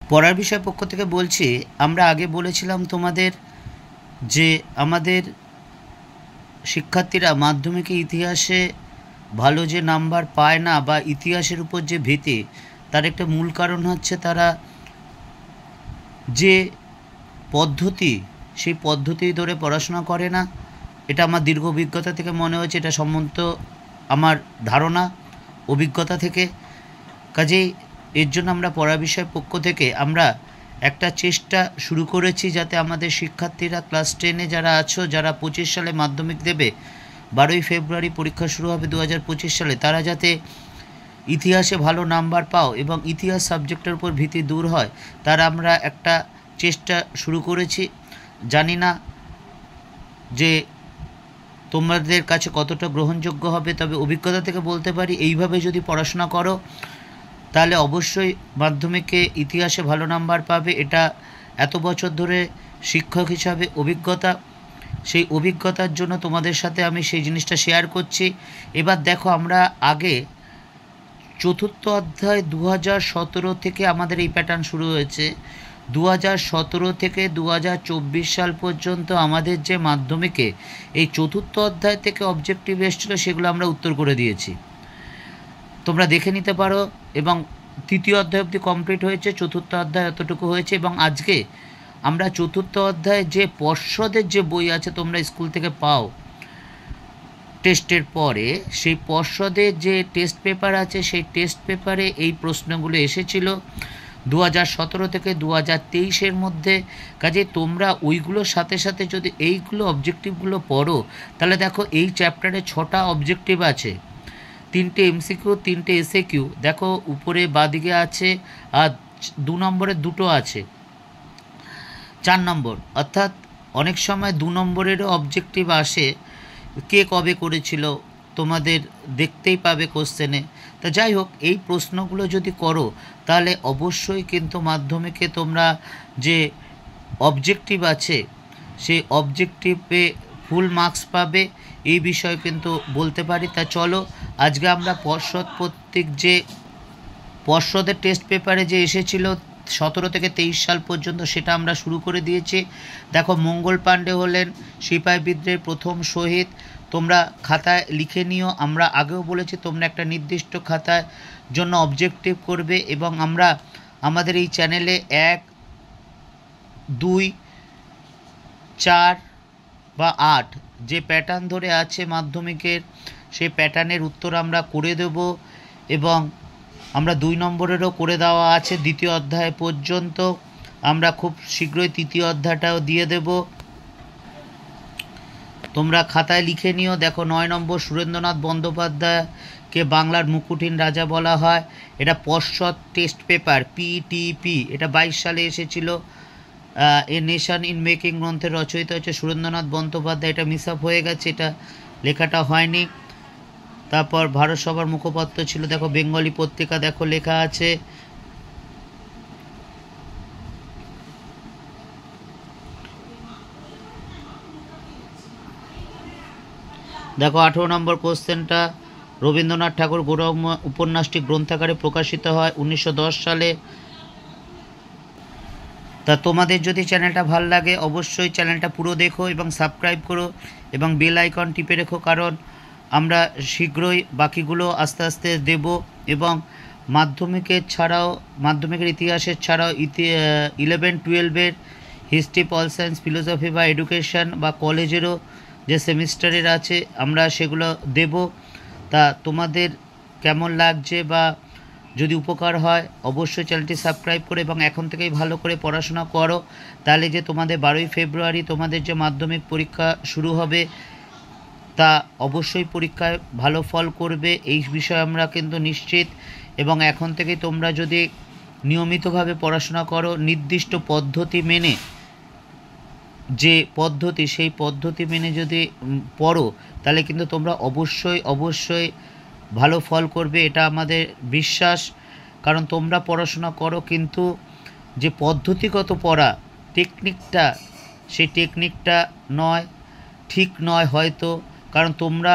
পড়ার বিষয় পক্ষ থেকে বলছি, আমরা আগে বলেছিলাম তোমাদের যে আমাদের শিক্ষার্থীরা মাধ্যমিকে ইতিহাসে ভালো যে নাম্বার পায় না বা ইতিহাসের উপর যে ভীতি, তার একটা মূল কারণ হচ্ছে তারা যে পদ্ধতি, সেই পদ্ধতি ধরে পড়াশোনা করে না। এটা আমার দীর্ঘ অভিজ্ঞতা থেকে মনে হচ্ছে, এটা সম্বন্ধ আমার ধারণা অভিজ্ঞতা থেকে। কাজেই এর জন্য আমরা পড়া বিষয় পক্ষ থেকে আমরা একটা চেষ্টা শুরু করেছি যাতে আমাদের শিক্ষার্থীরা ক্লাস 10-এ যারা আছো, যারা 25 সালে মাধ্যমিক দেবে, 12ই ফেব্রুয়ারি পরীক্ষা শুরু হবে 2025 সালে, তারা যাতে ইতিহাসে ভালো নাম্বার পাও এবং ইতিহাস সাবজেক্টের উপর ভীতি দূর হয়, তার আমরা একটা চেষ্টা শুরু করেছি। জানি না যে তোমাদের কাছে কতটা গ্রহণযোগ্য হবে, তবে অভিজ্ঞতা থেকে বলতে পারি এইভাবে যদি পড়াশোনা করো তাহলে অবশ্যই মাধ্যমিকে ইতিহাসে ভালো নাম্বার পাবে। এটা এত বছর ধরে শিক্ষক হিসাবে অভিজ্ঞতা, সেই অভিজ্ঞতার জন্য তোমাদের সাথে আমি সেই জিনিসটা শেয়ার করছি। এবার দেখো, আমরা আগে চতুর্থ অধ্যায় 2017 থেকে আমাদের এই প্যাটার্ন শুরু হয়েছে। 2017 থেকে 2024 সাল পর্যন্ত আমাদের যে মাধ্যমিকে এই চতুর্থ অধ্যায় থেকে অবজেক্টিভ এসেছিলো, সেগুলো আমরা উত্তর করে দিয়েছি, তোমরা দেখে নিতে পারো। এবং তৃতীয় অধ্যায় অবধি কমপ্লিট হয়েছে, চতুর্থ অধ্যায় এতটুকু হয়েছে। এবং আজকে আমরা চতুর্থ অধ্যায়ে যে পর্ষদের যে বই আছে তোমরা স্কুল থেকে পাও টেস্টের পরে, সেই পর্ষদের যে টেস্ট পেপার আছে, সেই টেস্ট পেপারে এই প্রশ্নগুলো এসেছিল 2017 থেকে 2023-এর মধ্যে। কাজে তোমরা ওইগুলোর সাথে সাথে যদি এইগুলো অবজেক্টিভগুলো পড়ো, তাহলে দেখো এই চ্যাপ্টারে 6টা অবজেক্টিভ আছে, 3টে এমসিকিউ, 3টে এসএকিউ। দেখো উপরে বাঁদিকে আছে, আর 2 নম্বরে 2টো আছে, 4 নম্বর। অর্থাৎ অনেক সময় 2 নম্বরেরও অবজেক্টিভ আসে, কে কবে করেছিল তোমাদের দেখতেই পাবে কোশ্চেনে। তা যাই হোক, এই প্রশ্নগুলো যদি করো তাহলে অবশ্যই কিন্তু মাধ্যমিকে তোমরা যে অবজেক্টিভ আছে সেই অবজেক্টিভে ফুল মার্কস পাবে, এই বিষয়ে কিন্তু বলতে পারি। তা চলো আজকে আমরা পর্ষদ কর্তৃক যে পর্ষদের টেস্ট পেপারে যে এসেছিল 17 থেকে 23 সাল পর্যন্ত, সেটা আমরা শুরু করে দিয়েছি। দেখো, মঙ্গল পাণ্ডে হলেন সিপাহী বিদ্রোহের প্রথম শহীদ। তোমরা খাতায় লিখে নিও। আমরা আগেও বলেছি তোমরা একটা নির্দিষ্ট খাতার জন্য অবজেক্টিভ করবে, এবং আমরা আমাদের এই চ্যানেলে 1, 2, 4 বা 8 যে প্যাটার্ন ধরে আছে মাধ্যমিকের, সেই প্যাটার্নের উত্তর আমরা করে দেব। এবং আমরা 2 নম্বরেরও করে দেওয়া আছে দ্বিতীয় অধ্যায় পর্যন্ত। আমরা খুব শীঘ্রই তৃতীয় অধ্যায়টাও দিয়ে দেব, তোমরা খাতায় লিখে নিও। দেখো, 9 নম্বর, সুরেন্দ্রনাথ বন্দ্যোপাধ্যায়কে বাংলার মুকুটহীন রাজা বলা হয়। এটা পর্ষদ টেস্ট পেপার পিটিপি, এটা 22 সালে এসেছিল। এ নেশন ইন মেকিং গ্রন্থের রচয়িতা হচ্ছে সুরেন্দ্রনাথ বন্দ্যোপাধ্যায়। এটা মিস আপ হয়ে গেছে, এটা লেখাটা হয়নি। তারপর ভারত সভার মুখপাত্র ছিল, দেখো বেঙ্গলি পত্রিকা, দেখো লেখা আছে। দেখো 18 নম্বর কোশ্চেনটা, রবীন্দ্রনাথ ঠাকুর গৌরব উপন্যাসটি গ্রন্থাগারে প্রকাশিত হয় 1910 সালে। তা তোমাদের যদি চ্যানেলটা ভালো লাগে অবশ্যই চ্যানেলটা পুরো দেখো এবং সাবস্ক্রাইব করো এবং বেল আইকন টিপে রেখো, কারণ আমরা শীঘ্রই বাকিগুলো আস্তে আস্তে দেব। এবং মাধ্যমিকের ছাড়াও, মাধ্যমিকের ইতিহাসের ছাড়াও 11-12-এর হিস্ট্রি, পল সায়েন্স, ফিলোসফি বা এডুকেশন বা কলেজেরও যে সেমিস্টারের আছে আমরা সেগুলো দেব। তা তোমাদের কেমন লাগছে বা যদি উপকার হয় অবশ্যই চ্যানেলটি সাবস্ক্রাইব করে এবং এখন থেকেই ভালো করে পড়াশোনা করো, তাহলে যে তোমাদের 12ই ফেব্রুয়ারি তোমাদের যে মাধ্যমিক পরীক্ষা শুরু হবে, তা অবশ্যই পরীক্ষায় ভালো ফল করবে, এই বিষয়ে আমরা কিন্তু নিশ্চিত। এবং এখন থেকেই তোমরা যদি নিয়মিতভাবে পড়াশোনা করো, নির্দিষ্ট পদ্ধতি মেনে, যে পদ্ধতি সেই পদ্ধতি মেনে যদি পড়ো, তাহলে কিন্তু তোমরা অবশ্যই ভালো ফল করবে, এটা আমাদের বিশ্বাস। কারণ তোমরা পড়াশোনা করো, কিন্তু যে পদ্ধতিগত পড়া টেকনিকটা, সেই টেকনিকটা ঠিক নয় হয়তো। কারণ তোমরা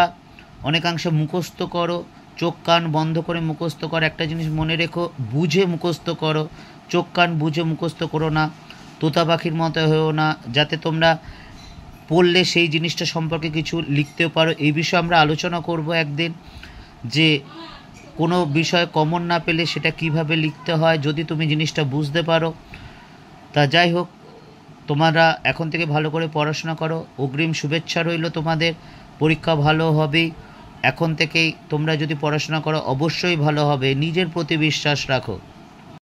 অনেকাংশে মুখস্থ করো, চোখ কান বন্ধ করে মুখস্থ করো। একটা জিনিস মনে রেখো, বুঝে মুখস্থ করো, চোখ কান বুঝে মুখস্থ করো না, তোতা পাখির মতো হয়েও না, যাতে তোমরা পড়লে সেই জিনিসটা সম্পর্কে কিছু লিখতেও পারো। এই বিষয়ে আমরা আলোচনা করব একদিন, যে কোনো বিষয় কমন না পেলে সেটা কিভাবে লিখতে হয় যদি তুমি জিনিসটা বুঝতে পারো। তা যাই হোক, তোমরা এখন থেকে ভালো করে পড়াশোনা করো। অগ্রিম শুভেচ্ছা রইল তোমাদের, পরীক্ষা ভালো হবেই। এখন থেকেই তোমরা যদি পড়াশোনা করো অবশ্যই ভালো হবে, নিজের প্রতি বিশ্বাস রাখো।